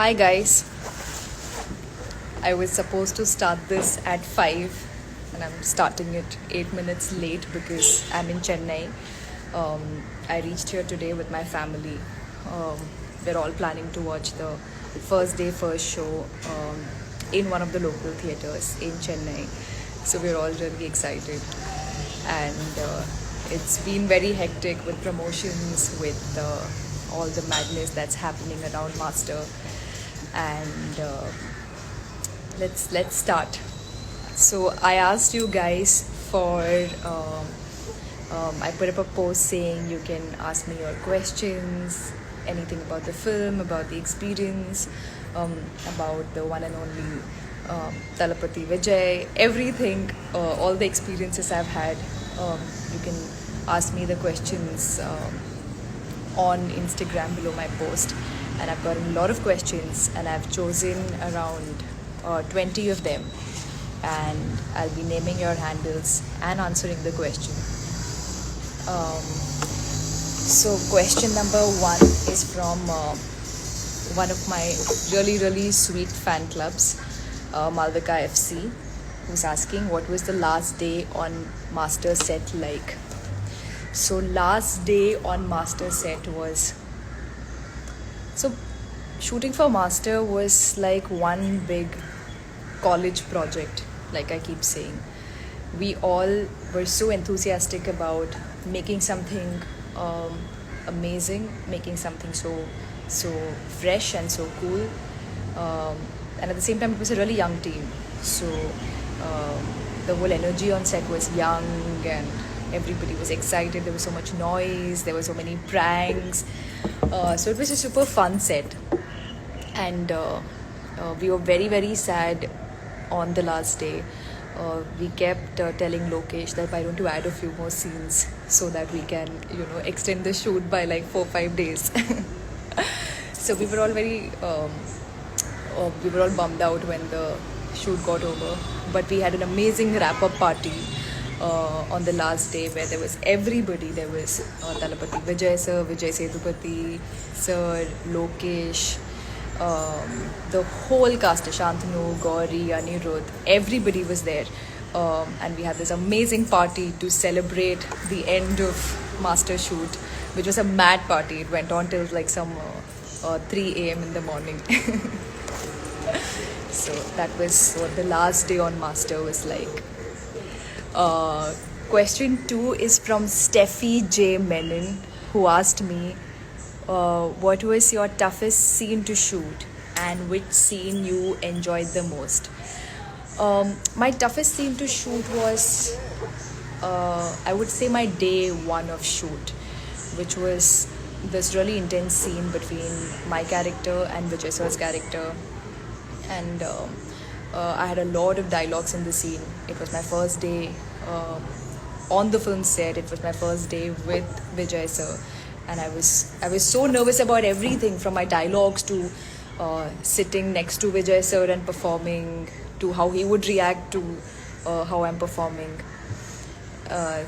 Hi guys. I was supposed to start this at 5 and I'm starting it 8 minutes late because I'm in Chennai. I reached here today with my family. Um, we're all planning to watch the first day, first show in one of the local theaters in Chennai. So we're all really excited. And it's been very hectic with promotions, with all the madness that's happening around Master. And let's start. So I asked you guys for I put up a post saying you can ask me your questions, anything about the film, about the experience, about the one and only Talapati Vijay, everything, all the experiences I've had. You can ask me the questions on Instagram below my post, and I've gotten a lot of questions, and I've chosen around 20 of them, and I'll be naming your handles and answering the question. So question number one is from one of my really sweet fan clubs, Malvika FC, who's asking what was the last day on Master set like. So last day on Master set was, so shooting for Master was like one big college project, like I keep saying. We all were so enthusiastic about making something amazing, making something so fresh and so cool. And at the same time, it was a really young team. So the whole energy on set was young and everybody was excited. There was so much noise, there were so many pranks. So it was a super fun set. And we were very sad on the last day. We kept telling Lokesh that why don't you add a few more scenes so that we can, extend the shoot by like 4-5 days. So we were all we were all bummed out when the shoot got over. But we had an amazing wrap-up party on the last day where there was everybody. There was Talapati Vijay sir, Vijay Sethupathi sir, Lokesh, the whole cast, Shantanu, Gauri, Anirudh, everybody was there. And we had this amazing party to celebrate the end of Master shoot, which was a mad party. It went on till like some 3 a.m. in the morning. So that was what the last day on Master was like. Question 2 is from Steffi J. Menon, who asked me, what was your toughest scene to shoot and which scene you enjoyed the most? My toughest scene to shoot was, I would say, my day one of shoot, which was this really intense scene between my character and Vijay sir's character. And I had a lot of dialogues in the scene. It was my first day on the film set. It was my first day with Vijay sir. And I was so nervous about everything, from my dialogues to sitting next to Vijay sir and performing, to how he would react to how I'm performing.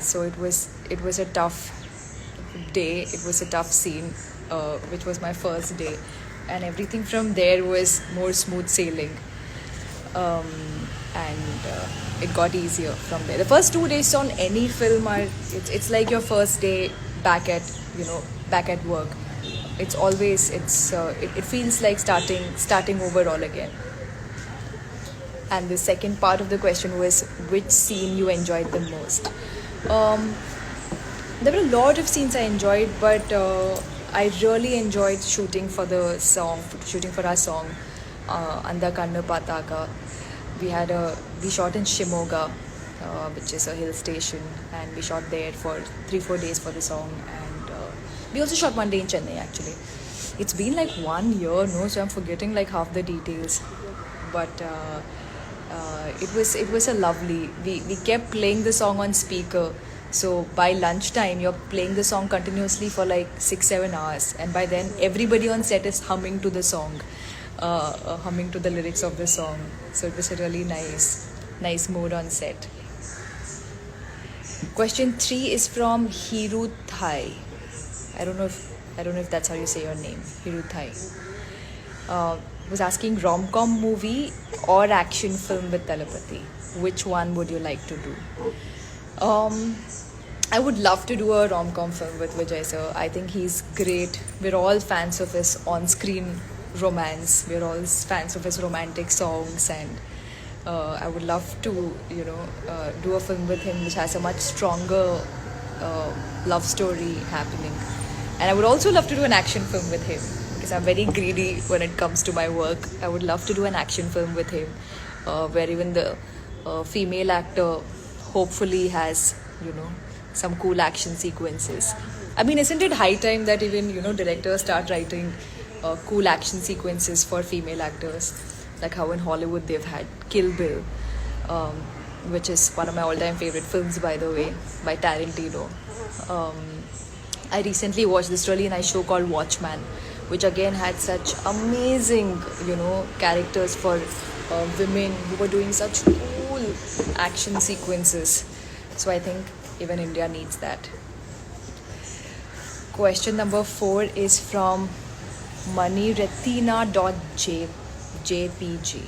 So it was a tough day. It was a tough scene, which was my first day, and everything from there was more smooth sailing. And it got easier from there. The first 2 days on any film are it's like your first day back at work. It's always it feels like starting over all again. And the second part of the question was which scene you enjoyed the most. There were a lot of scenes I enjoyed, but I really enjoyed shooting for our song, Anda Kannu Pataka. We shot in Shimoga, which is a hill station, and we shot there for 3-4 days for the song. And we also shot one day in Chennai, actually. It's been like 1 year, so I'm forgetting like half the details. But it was a lovely. We kept playing the song on speaker. So by lunchtime, you're playing the song continuously for like 6-7 hours, and by then everybody on set is humming to the song, humming to the lyrics of the song. So it was a really nice mood on set. Question 3 is from Hiru Thai. I don't know if that's how you say your name, Hiru Thai. was asking rom-com movie or action film with telepathy. Which one would you like to do? Um, I would love to do a rom-com film with Vijay sir. I think he's great. We're all fans of his on-screen romance. We're all fans of his romantic songs, and I would love to, do a film with him which has a much stronger love story happening. And I would also love to do an action film with him because I'm very greedy when it comes to my work. I would love to do an action film with him where even the female actor hopefully has, some cool action sequences. I mean, isn't it high time that even, directors start writing cool action sequences for female actors? Like how in Hollywood they've had Kill Bill, um, which is one of my all-time favorite films, by the way, by Tarantino. Um, I recently watched this really nice show called Watchmen, which again had such amazing, characters for women who were doing such cool action sequences. So I think even India needs that. Question number 4 is from maniretina.jpg.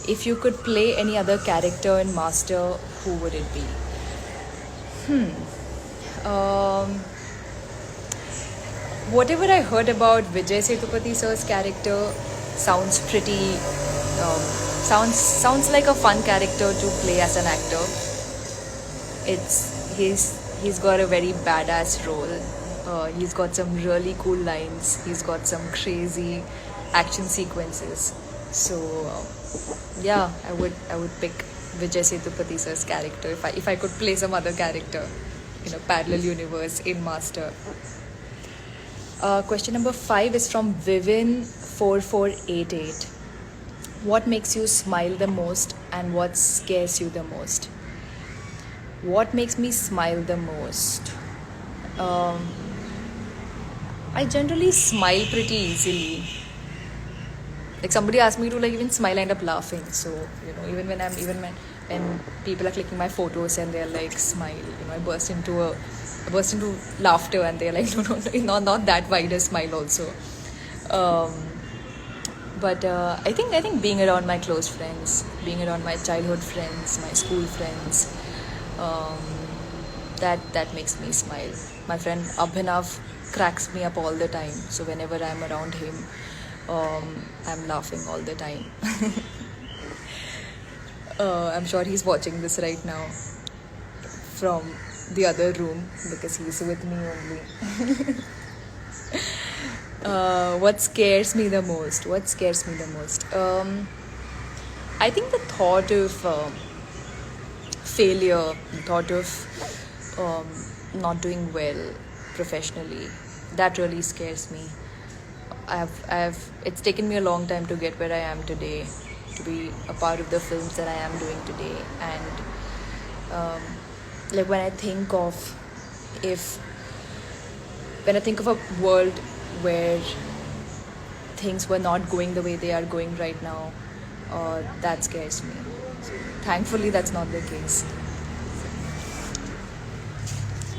If you could play any other character in Master, who would it be? Whatever I heard about Vijay Sethupathi sir's character sounds pretty, sounds like a fun character to play as an actor. He's got a very badass role. He's got some really cool lines. He's got some crazy action sequences. So yeah, I would pick Vijay Sethupathi sir's character if I could play some other character in a parallel universe in Master. Question number 5 is from Vivin4488. What makes you smile the most and what scares you the most? What makes me smile the most? I generally smile pretty easily. Like somebody asked me to even smile, I end up laughing. So even when people are clicking my photos and they're like smile, I burst into laughter and they're like no, not that wide a smile also. But I think being around my close friends, being around my childhood friends, my school friends, that makes me smile. My friend Abhinav cracks me up all the time. So whenever I'm around him, I'm laughing all the time. I'm sure he's watching this right now from the other room because he's with me only. What scares me the most? I think the thought of failure, the thought of not doing well professionally, that really scares me. It's taken me a long time to get where I am today, to be a part of the films that I am doing today. And when I think of a world where things were not going the way they are going right now, that scares me. Thankfully, that's not the case.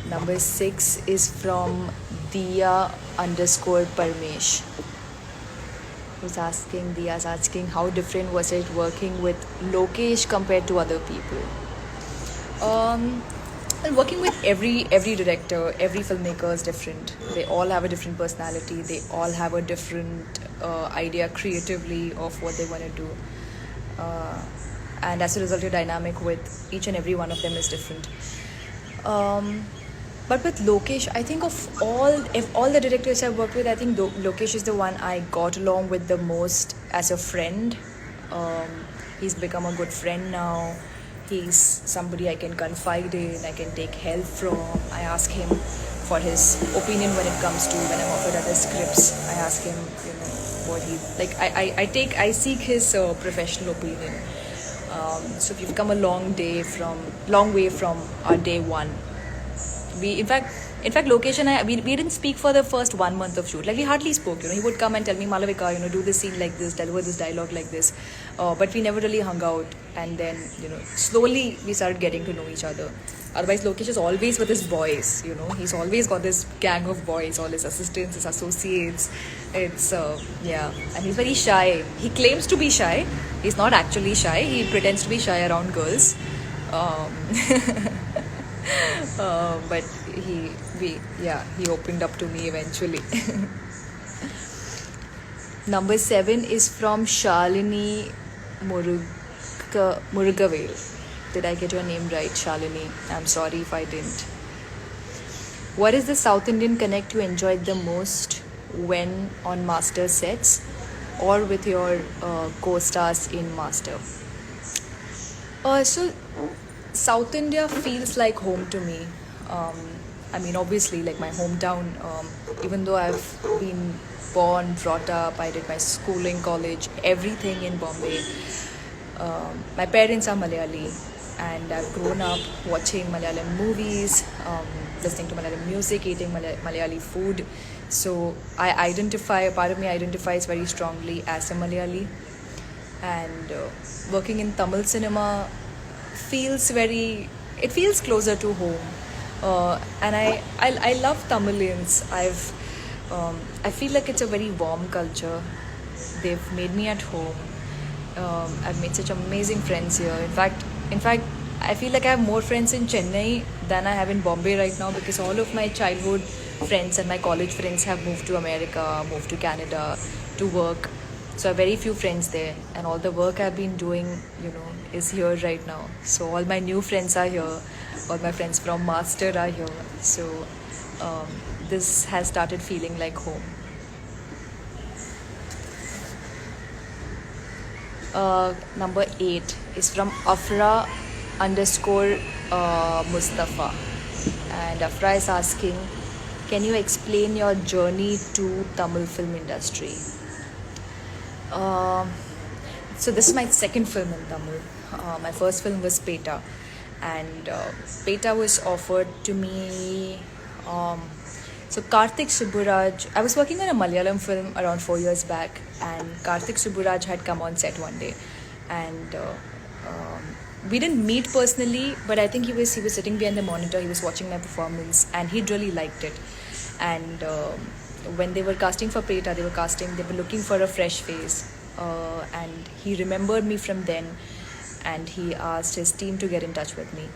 Number 6 is from Diya_Parmesh. Diya's asking how different was it working with Lokesh compared to other people? Working with every director, every filmmaker is different. They all have a different personality. They all have a different idea creatively of what they want to do. And as a result, your dynamic with each and every one of them is different. But with Lokesh, I think of all the directors I've worked with, I think Lokesh is the one I got along with the most as a friend. He's become a good friend now. He's somebody I can confide in, I can take help from. I ask him for his opinion when it comes to when I'm offered other scripts. I ask him, what he like. I seek his professional opinion. So we've come a long way from our day one. In fact, Lokesh and I, we didn't speak for the first 1 month of shoot. Like, we hardly spoke. He would come and tell me, Malavika, do this scene like this, deliver this dialogue like this. But we never really hung out. And then, slowly we started getting to know each other. Otherwise, Lokesh is always with his boys. He's always got this gang of boys, all his assistants, his associates. It's yeah, and he's very shy. He claims to be shy. He's not actually shy. He pretends to be shy around girls. Um, but he opened up to me eventually. Number 7 is from Shalini Murugavel. Did I get your name right, Shalini? I'm sorry if I didn't. What is the South Indian connect you enjoyed the most when on Master sets or with your co-stars in Master? So South India feels like home to me. Obviously, like my hometown, even though I've been born, brought up, I did my schooling, college, everything in Bombay. My parents are Malayali, and I've grown up watching Malayalam movies, listening to Malayalam music, eating Malayali food. So a part of me identifies very strongly as a Malayali. And working in Tamil cinema feels closer to home. And I love Tamilians. I feel like it's a very warm culture. They've made me at home. I've made such amazing friends here. In fact, I feel like I have more friends in Chennai than I have in Bombay right now, because all of my childhood friends and my college friends have moved to America, moved to Canada to work. So I have very few friends there, and all the work I've been doing, is here right now. So all my new friends are here. All my friends from Master are here. So this has started feeling like home. Number 8 is from Afra _ Mustafa. And Afra is asking, can you explain your journey to Tamil film industry? So this is my second film in Tamil. My first film was Peta. And Peta was offered to me. So Karthik Subburaj, I was working on a Malayalam film around 4 years back, and Karthik Subburaj had come on set one day, and we didn't meet personally, but I think he was sitting behind the monitor, he was watching my performance, and he really liked it. And when they were casting for Peta, they were looking for a fresh face, and he remembered me from then, and he asked his team to get in touch with me,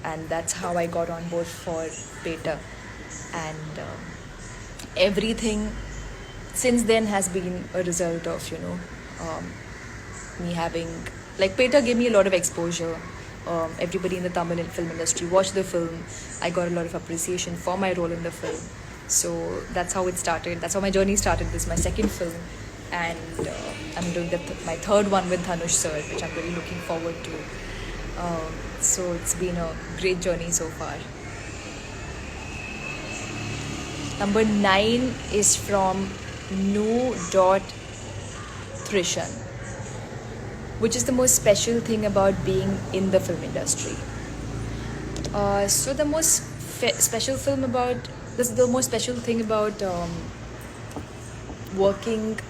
and that's how I got on board for Peta. And everything since then has been a result of me having, like, Peta gave me a lot of exposure. Everybody in the Tamil film industry watched the film. I got a lot of appreciation for my role in the film. So that's how it started. That's how my journey started. This is my second film, and I'm doing my third one with Dhanush sir, which I'm really looking forward to. So it's been a great journey so far. Number 9 is from Nu.Trishan. Which is the most special thing about being in the film industry? So the most special thing about working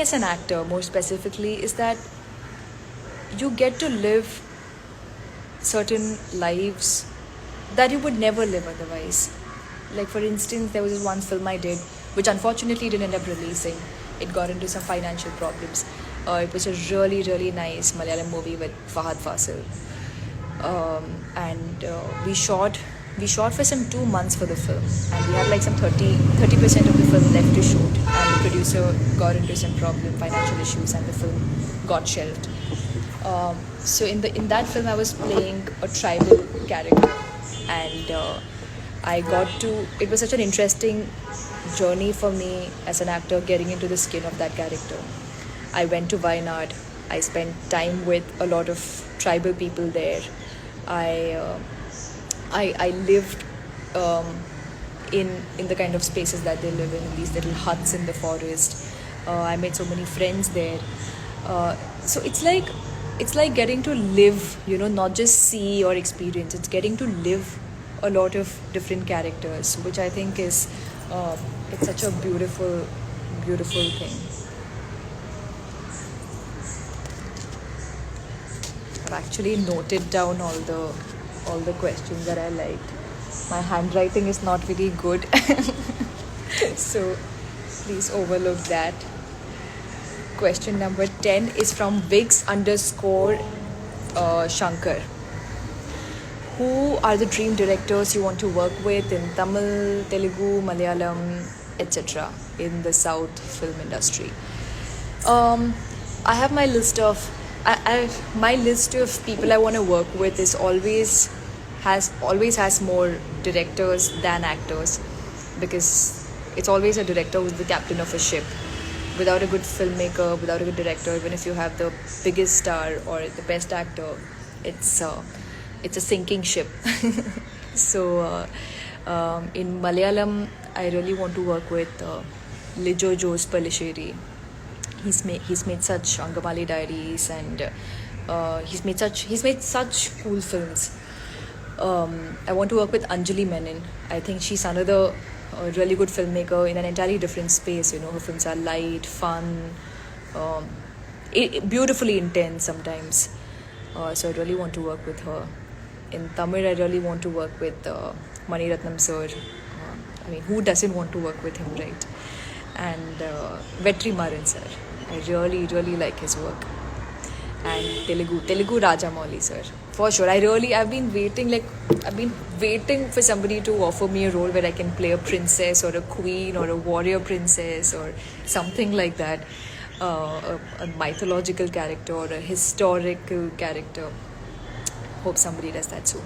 as an actor, more specifically, is that you get to live certain lives that you would never live otherwise. Like, for instance, there was this one film I did, which unfortunately didn't end up releasing. It got into some financial problems. It was a really, really nice Malayalam movie with Fahad Fasil. And we shot for some 2 months for the film. And we had like some 30% of the film left to shoot. And the producer got into some financial issues, and the film got shelved. So in that film, I was playing a tribal character. And it was such an interesting journey for me as an actor, getting into the skin of that character. I went to Wayanad. I spent time with a lot of tribal people there. I lived in the kind of spaces that they live in these little huts in the forest. I made so many friends there. So it's like getting to live, not just see or experience. It's getting to live a lot of different characters, which I think is it's such a beautiful, beautiful thing. I've actually noted down all the questions that I liked. My handwriting is not really good, so please overlook that. Question number 10 is from Vigs underscore Shankar. Who are the dream directors you want to work with in Tamil, Telugu, Malayalam, etc. in the South film industry? I have my list of my list of people I want to work with is always has more directors than actors, because it's always a director who's the captain of a ship. Without a good filmmaker, without a good director, even if you have the biggest star or the best actor, it's a sinking ship. So in Malayalam, I really want to work with Lijo Jose Pallisheri. He's made such Angamali Diaries, and he's made such cool films. I want to work with Anjali Menon. I think she's another really good filmmaker in an entirely different space. You know, her films are light, fun, beautifully intense sometimes. So I really want to work with her. In Tamil, I really want to work with Mani Ratnam sir. I mean, who doesn't want to work with him, right? And Vetri Maran sir. I really, really like his work. And Telugu Rajamouli sir. For sure. I've been waiting for somebody to offer me a role where I can play a princess or a queen or a warrior princess or something like that. A mythological character or a historical character. Hope somebody does that soon.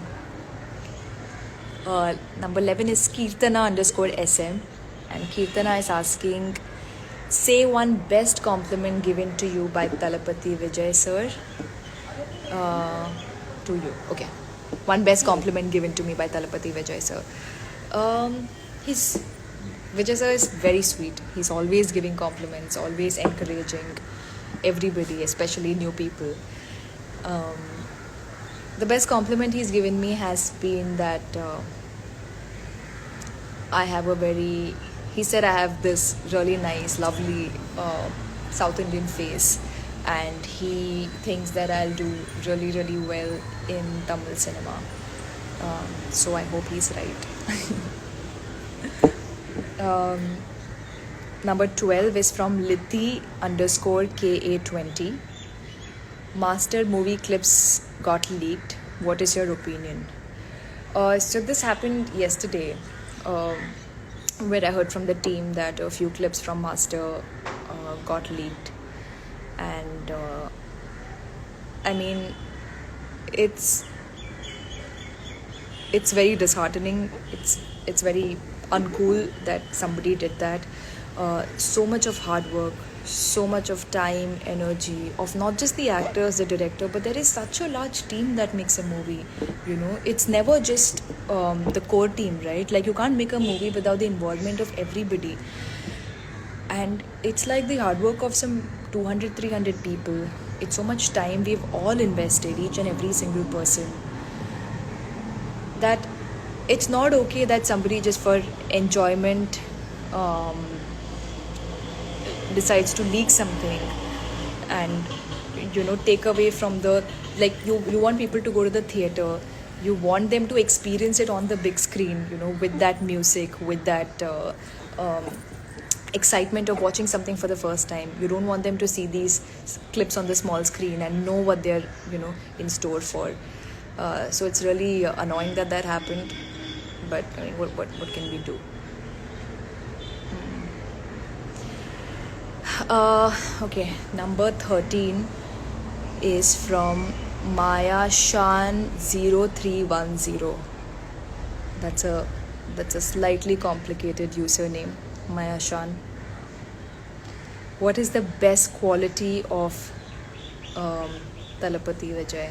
Number 11 is Kirtana underscore SM. And Kirtana is asking, say one best compliment given to you by Talapati Vijay sir. To you. Okay. One best compliment given to me by Talapati Vijay sir. Vijay sir is very sweet. He's always giving compliments, always encouraging everybody, especially new people. The best compliment he's given me has been that he said I have this really nice, lovely South Indian face, and he thinks that I'll do really, really well in Tamil cinema. So I hope he's right. Number 12 is from Lithi underscore KA20. Master movie clips got leaked. What is your opinion? So this happened yesterday, where I heard from the team that a few clips from Master got leaked. And I mean, it's very disheartening. It's very uncool that somebody did that. So much of hard work, so much of time, energy of not just the actors, the director, but there is such a large team that makes a movie. You know, it's never just the core team, right? Like, you can't make a movie without the involvement of everybody. And it's like the hard work of some 200, 300 people. It's so much time we've all invested, each and every single person, that it's not okay that somebody just for enjoyment decides to leak something and, you know, take away from the, like, you want people to go to the theater, you want them to experience it on the big screen, you know, with that music, with that excitement of watching something for the first time. You don't want them to see these clips on the small screen and know what they're, you know, in store for. So it's really annoying that happened, but I mean, what can we do? Okay, number 13 is from Maya Shan 0310. That's a slightly complicated username, Maya Shan. What is the best quality of Talapati Vijay?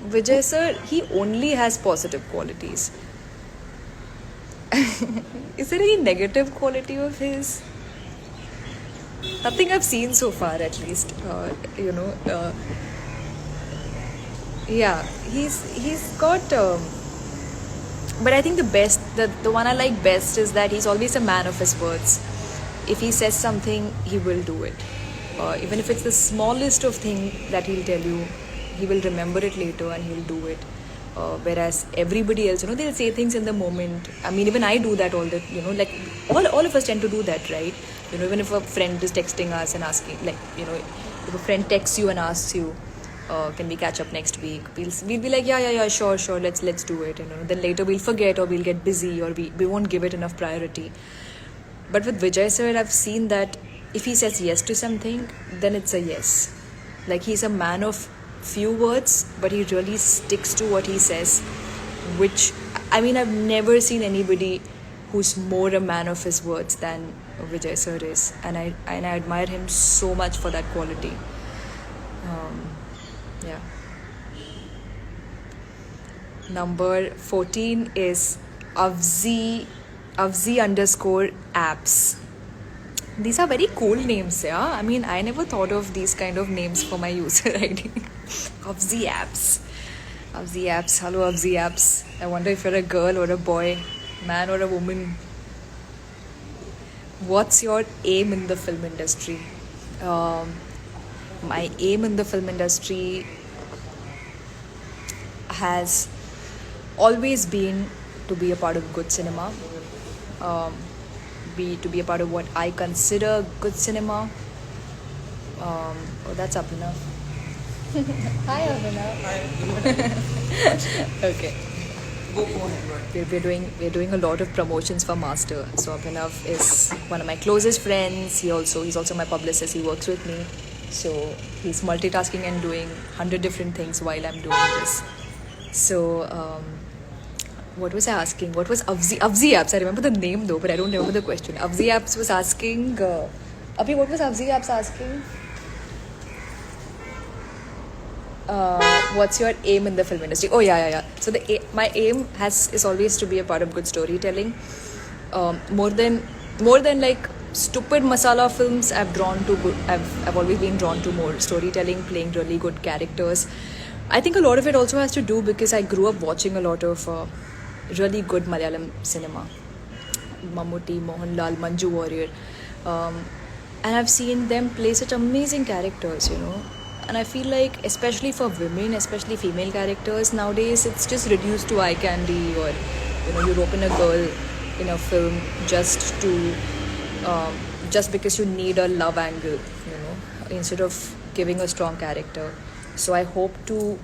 Vijay sir, he only has positive qualities. Is there any negative quality of his? Nothing I've seen so far, at least. Yeah, he's got. But I think the one I like best is that he's always a man of his words. If he says something, he will do it. Even if it's the smallest of thing that he'll tell you, he will remember it later and he'll do it. Whereas everybody else, they'll say things in the moment. I mean, even I do that all the, like all of us tend to do that, right? Even if a friend is texting us and asking, like, if a friend texts you and asks you, can we catch up next week? We'll be like, yeah, sure, let's do it. Then later we'll forget or we'll get busy or we won't give it enough priority. But with Vijay sir, I've seen that if he says yes to something, then it's a yes. Like he's a man of few words, but he really sticks to what he says. Which, I mean, I've never seen anybody who's more a man of his words than Vijay sir is, and I admire him so much for that quality. Yeah. Number 14 is Avzi underscore apps. These are very cool names, yeah. I mean, I never thought of these kind of names for my user ID. Avzi apps. Avzi apps. Hello, Avzi apps. I wonder if you're a girl or a boy, man or a woman. What's your aim in the film industry? My aim in the film industry has always been to be a part of good cinema, to be a part of what I consider good cinema. Oh, that's Abhinav. Hi, Abhinav. Okay. We're doing a lot of promotions for Master. So Abhinav is one of my closest friends. He's also my publicist. He works with me. So he's multitasking and doing 100 different things while I'm doing this. So what was I asking? What was Avzi Apps? I remember the name though, but I don't remember the question. Avzi Apps was asking. Abhi, what was Avzi Apps asking? What's your aim in the film industry? Oh yeah. So my aim is always to be a part of good storytelling. More than like stupid masala films, I've always been drawn to more storytelling, playing really good characters. I think a lot of it also has to do because I grew up watching a lot of really good Malayalam cinema. Mammootty, Mohanlal, Manju Warrior. And I've seen them play such amazing characters, And I feel like, especially for women, especially female characters, nowadays it's just reduced to eye candy or, you rope in a girl in a film just because you need a love angle, instead of giving a strong character. So I hope to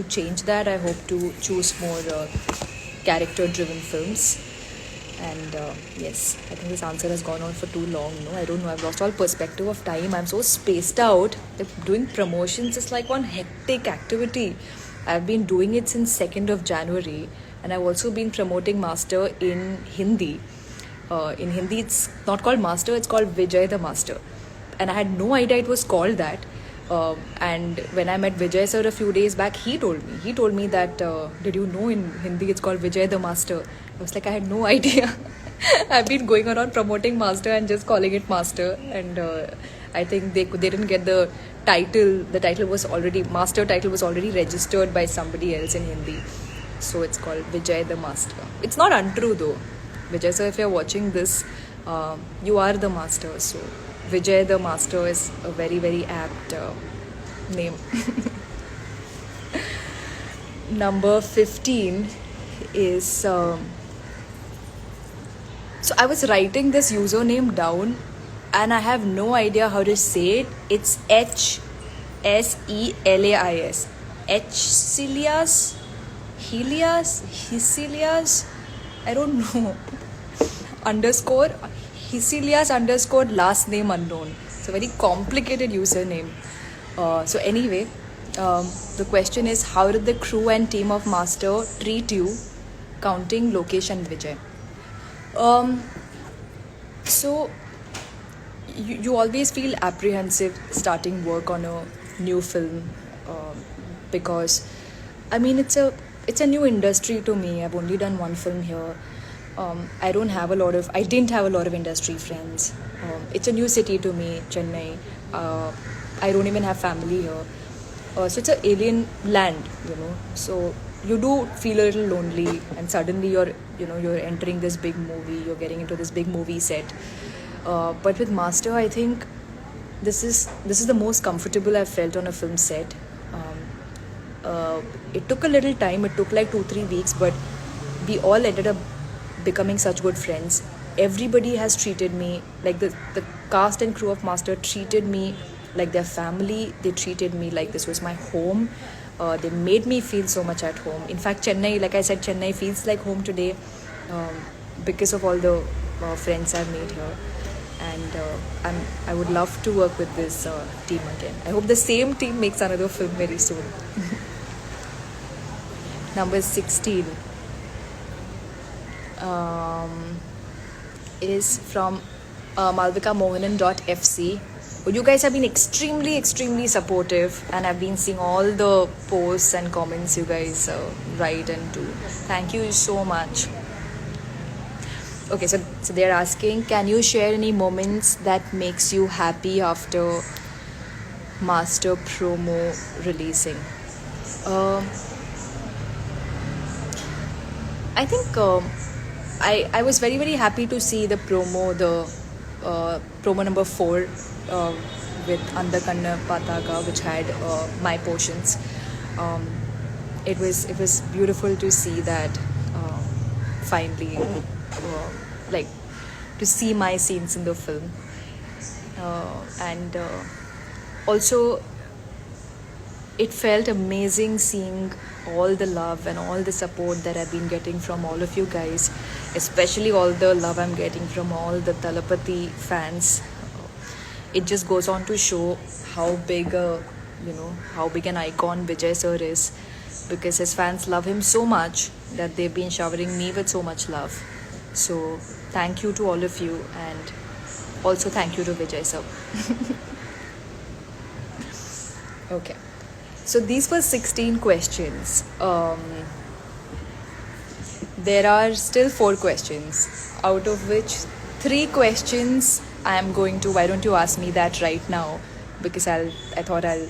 change that. I hope to choose more character-driven films. And yes, I think this answer has gone on for too long. No, I don't know. I've lost all perspective of time. I'm so spaced out. Doing promotions is like one hectic activity. I've been doing it since 2nd of January. And I've also been promoting Master in Hindi. In Hindi, it's not called Master, it's called Vijay the Master. And I had no idea it was called that. And when I met Vijay sir a few days back, he told me that, did you know in Hindi it's called Vijay the Master? I was like, I had no idea. I've been going around promoting Master and just calling it Master. And I think they didn't get the title. The title was already, Master title was already registered by somebody else in Hindi. So it's called Vijay the Master. It's not untrue though. Vijay sir, if you're watching this, you are the master. So Vijay the Master is a very, very apt name. Number 15 is... so I was writing this username down and I have no idea how to say it. It's HSELAIS. Hicilias? I don't know. Hicilias_ last name unknown. It's a very complicated username. So anyway, the question is, how did the crew and team of Master treat you, counting Lokesh and Vijay? So you always feel apprehensive starting work on a new film, because I mean it's a new industry to me. I've only done one film here. I didn't have a lot of industry friends. It's a new city to me, Chennai. I don't even have family here. So it's an alien land, you know. So you do feel a little lonely, and suddenly you're entering this big movie. You're getting into this big movie set. But with Master, I think this is the most comfortable I've felt on a film set. It took a little time. It took like 2-3 weeks, but we all ended up becoming such good friends. Everybody has treated me like the cast and crew of Master treated me like their family. They treated me like this was my home. They made me feel so much at home. In fact, Chennai, like I said, Chennai feels like home today um, because of all the friends I've made here. And I would love to work with this team again. I hope the same team makes another film very soon. Number 16 is from Malvika Mohanan.fc. You guys have been extremely supportive, and I've been seeing all the posts and comments you guys write and do. Thank you so much. Okay, so they're asking, can you share any moments that makes you happy after Master promo releasing? I think I was very happy to see the promo number 4 with Andakanna Pataga, which had my portions. It was beautiful to see that finally, like to see my scenes in the film, and also it felt amazing seeing all the love and all the support that I've been getting from all of you guys, especially all the love I'm getting from all the Talapati fans. It just goes on to show how big an icon Vijay sir is, because his fans love him so much that they've been showering me with so much love. So thank you to all of you, and also thank you to Vijay sir. Okay. So these were 16 questions. There are still 4 questions, out of which 3 questions I am going to. Why don't you ask me that right now? Because I thought I'll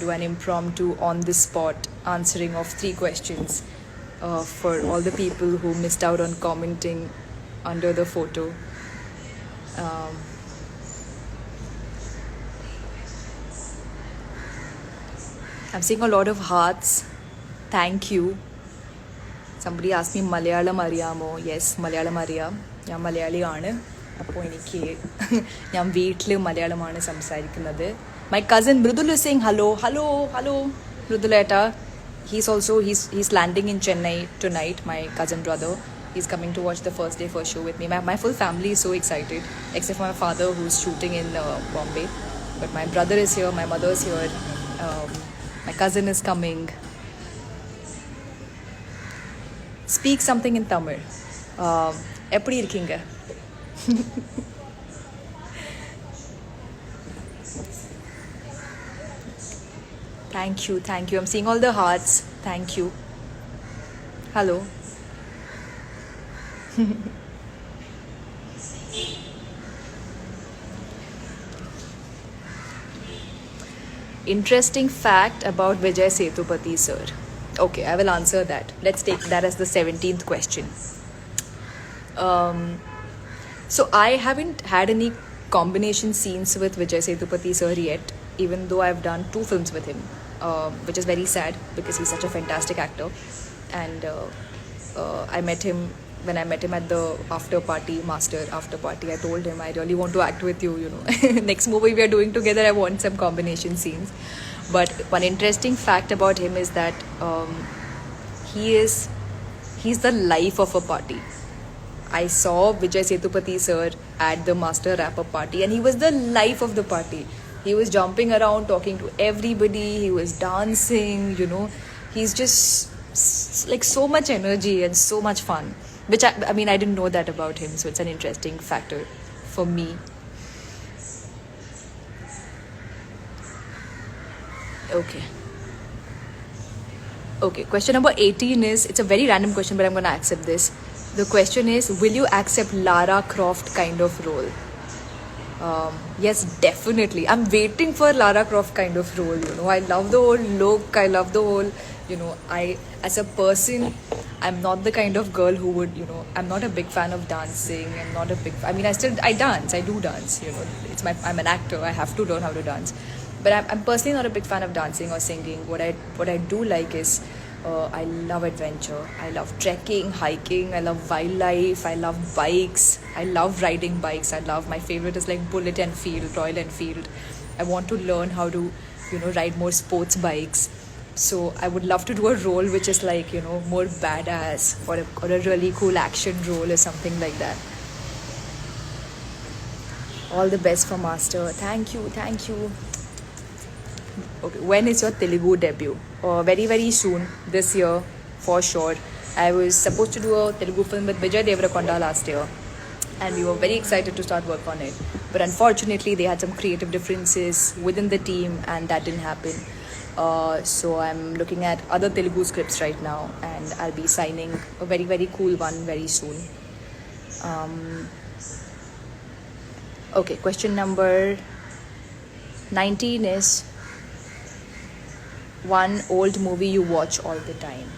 do an impromptu on the spot answering of 3 questions for all the people who missed out on commenting under the photo. I'm seeing a lot of hearts. Thank you. Somebody asked me Malayalam Ariyamo. Yes, Malayalam Ariyam. ഞാൻ മലയാളിയാണ്. അപ്പോൾ എനിക്ക് ഞാൻ വീട്ടിൽ മലയാളമാണ് സംസാരിക്കുന്നത്. My cousin Mridul is saying hello. Mriduleta. He's landing in Chennai tonight, my cousin brother. He's coming to watch the first day first show with me. My full family is so excited, except for my father who's shooting in Bombay. But my brother is here, my mother is here. My cousin is coming. Speak something in Tamil. எப்படி இருக்கீங்க? Thank you. I'm seeing all the hearts. Thank you. Hello. Interesting fact about Vijay Sethupathi sir. Okay, I will answer that. Let's take that as the 17th question. So I haven't had any combination scenes with Vijay Sethupathi sir yet, even though I've done 2 films with him, which is very sad because he's such a fantastic actor. And when I met him at the Master after party, I told him I really want to act with you, Next movie we are doing together, I want some combination scenes. But one interesting fact about him is that he's the life of a party. I saw Vijay Sethupathi sir at the Master wrap-up party, and he was the life of the party. He was jumping around, talking to everybody. He was dancing, He's just like so much energy and so much fun. Which I mean, I didn't know that about him, so it's an interesting factor for me. Okay, question number 18 is, it's a very random question, but I'm going to accept this. The question is, will you accept Lara Croft kind of role? Yes, definitely. I'm waiting for Lara Croft kind of role. I love the whole look. I love the whole. As a person, I'm not the kind of girl who would. I'm not a big fan of dancing. I'm not a big. I mean, I dance. I do dance. I'm an actor. I have to learn how to dance. But I'm personally not a big fan of dancing or singing. What I do like is I love adventure. I love trekking, hiking. I love wildlife. I love bikes. I love riding bikes. My favorite is like Bullet Enfield, Royal Enfield. I want to learn how to, ride more sports bikes. So I would love to do a role which is like, more badass, or a really cool action role or something like that. All the best for Master. Thank you. Thank you. Okay, when is your Telugu debut? Very, very soon, this year, for sure. I was supposed to do a Telugu film with Vijay Deverakonda last year, and we were very excited to start work on it. But unfortunately, they had some creative differences within the team, and that didn't happen. So I'm looking at other Telugu scripts right now, and I'll be signing a very, very cool one very soon. Okay, question number 19 is one old movie you watch all the time.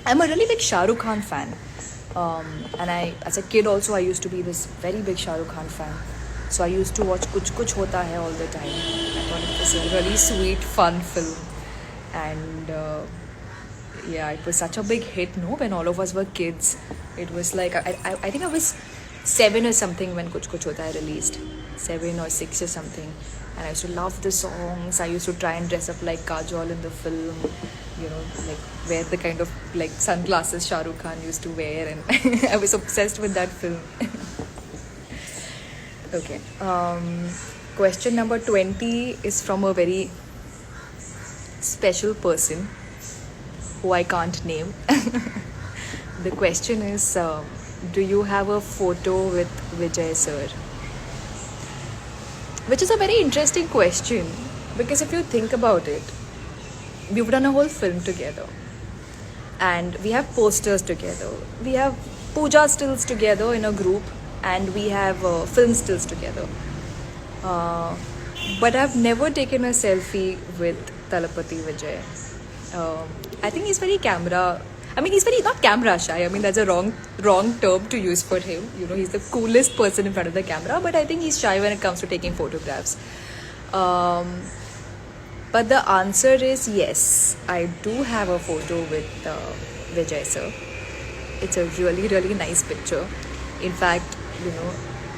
I'm a really big Shah Rukh Khan fan. And as a kid also, I used to be this very big Shah Rukh Khan fan. So I used to watch Kuch Kuch Hota Hai all the time. I thought it was a really sweet, fun film. And it was such a big hit, no? When all of us were kids. It was like, I think I was 7 or something when Kuch Kuch Hota Hai released. 7 or 6 or something. And I used to love the songs. I used to try and dress up like Kajol in the film. Like wear the kind of like sunglasses Shah Rukh Khan used to wear. And I was obsessed with that film. Okay. Question number 20 is from a very special person who I can't name. The question is, do you have a photo with Vijay sir? Which is a very interesting question, because if you think about it, we've done a whole film together, and we have posters together, we have puja stills together in a group, and we have film stills together. But I've never taken a selfie with Talapati Vijay. I think he's very he's very not camera shy. I mean, that's a wrong term to use for him. He's the coolest person in front of the camera, but I think he's shy when it comes to taking photographs. But the answer is yes, I do have a photo with Vijay sir. It's a really, really nice picture. In fact,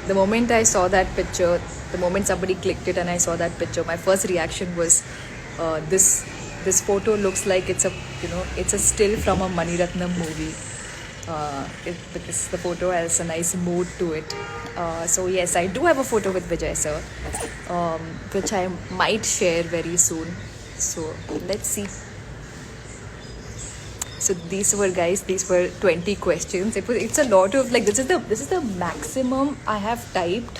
the moment I saw that picture, the moment somebody clicked it and I saw that picture, my first reaction was, this photo looks like it's a still from a Mani Ratnam movie. Because the photo has a nice mood to it. So yes, I do have a photo with Vijay sir, which I might share very soon. So let's see. So these were 20 questions. It's a lot of this is the maximum I have typed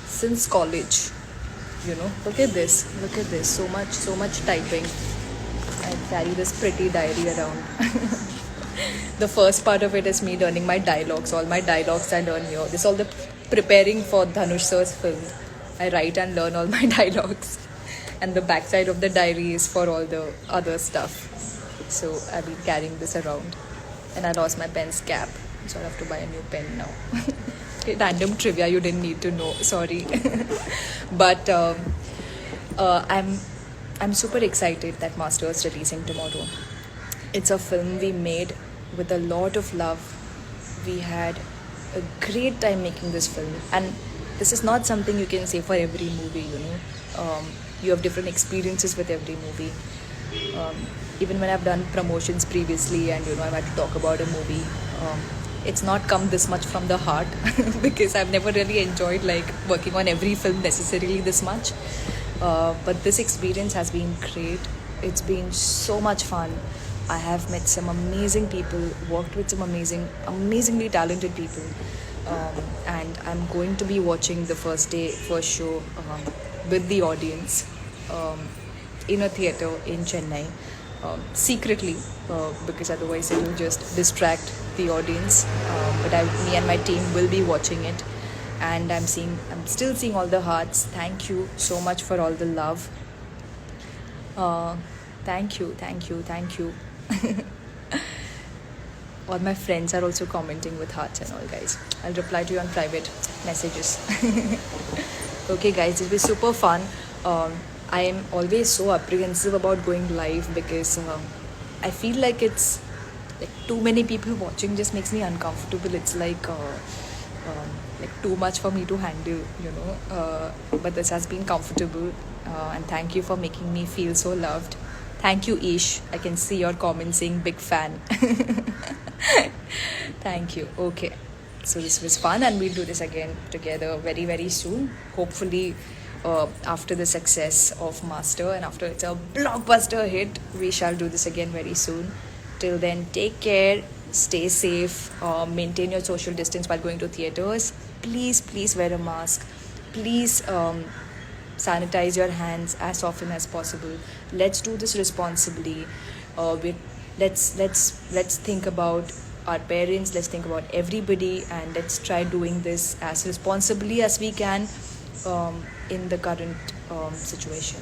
since college. Look at this. So much typing. I carry this pretty diary around. The first part of it is me learning my dialogues. All my dialogues I learn here. This is all the preparing for Dhanush sir's film. I write and learn all my dialogues. And the backside of the diary is for all the other stuff. So I've been carrying this around. And I lost my pen's cap. So I have to buy a new pen now. Okay, random trivia you didn't need to know. Sorry. But I'm super excited that Master is releasing tomorrow. It's a film we made with a lot of love. We had a great time making this film, and this is not something you can say for every movie. You have different experiences with every movie. Even when I've done promotions previously and I've had to talk about a movie, it's not come this much from the heart because I've never really enjoyed working on every film necessarily this much. But this experience has been great. It's been so much fun. I have met some amazing people, worked with some amazingly talented people. And I'm going to be watching the first show with the audience in a theatre in Chennai. secretly, because otherwise it will just distract the audience. Me and my team will be watching it, and I'm still seeing all the hearts. Thank you so much for all the love. Uh, thank you, thank you, thank you. All my friends are also commenting with hearts and all, guys. I'll reply to you on private messages. Okay, guys, it was super fun. I am always so apprehensive about going live because I feel like it's like too many people watching just makes me uncomfortable. It's like too much for me to handle, you know. But this has been comfortable, and thank you for making me feel so loved. Thank you, Ish. I can see your comment saying big fan. Thank you. Okay. So this was fun, and we'll do this again together very, very soon. Hopefully, after the success of Master and after it's a blockbuster hit, we shall do this again very soon. Till then, take care, stay safe, maintain your social distance while going to theaters. Please, please wear a mask. Please sanitize your hands as often as possible. Let's do this responsibly. Let's think about our parents. Let's think about everybody, and let's try doing this as responsibly as we can in the current situation.